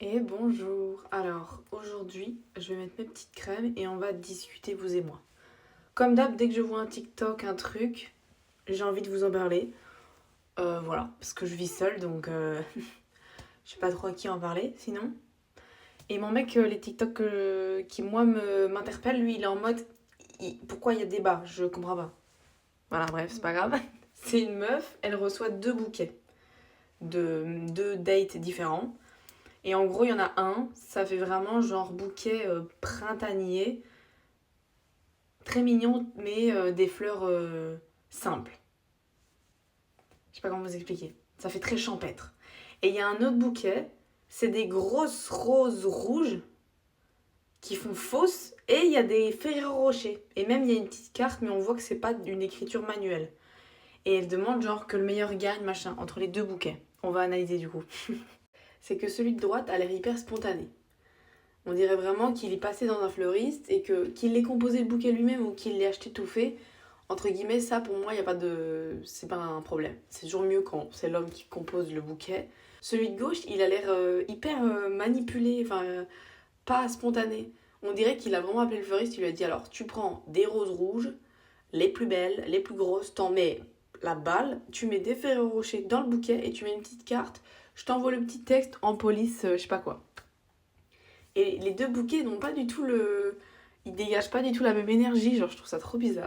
Et bonjour. Alors, aujourd'hui, je vais mettre mes petites crèmes et on va discuter, vous et moi. Comme d'hab, dès que je vois un TikTok, un truc, j'ai envie de vous en parler. Voilà, parce que je vis seule, donc je sais pas trop à qui en parler, sinon. Et mon mec, les TikTok qui, moi, m'interpellent, lui, il est en mode, pourquoi il y a débat? Je comprends pas. Voilà, bref, c'est pas grave. C'est une meuf, elle reçoit 2 bouquets de 2 dates différents. Et en gros, il y en a un, ça fait vraiment genre bouquet printanier, très mignon, mais des fleurs simples. Je sais pas comment vous expliquer. Ça fait très champêtre. Et il y a un autre bouquet, c'est des grosses roses rouges qui font fausses, et il y a des Ferrero Rocher. Et même il y a une petite carte, mais on voit que c'est pas une écriture manuelle. Et elle demande genre que le meilleur gagne, machin, entre les 2 bouquets. On va analyser du coup. C'est que celui de droite a l'air hyper spontané. On dirait vraiment qu'il est passé dans un fleuriste et que qu'il ait composé le bouquet lui-même ou qu'il l'ait acheté tout fait. Entre guillemets, ça pour moi, il y a pas de, c'est pas un problème. C'est toujours mieux quand c'est l'homme qui compose le bouquet. Celui de gauche, il a l'air hyper manipulé, enfin pas spontané. On dirait qu'il a vraiment appelé le fleuriste, il lui a dit alors tu prends des roses rouges, les plus belles, les plus grosses, t'en mets la balle, tu mets des Ferrero Rocher dans le bouquet et tu mets une petite carte. Je t'envoie le petit texte en police, je sais pas quoi. Et les 2 bouquets n'ont pas du tout le. Ils dégagent pas du tout la même énergie, genre je trouve ça trop bizarre.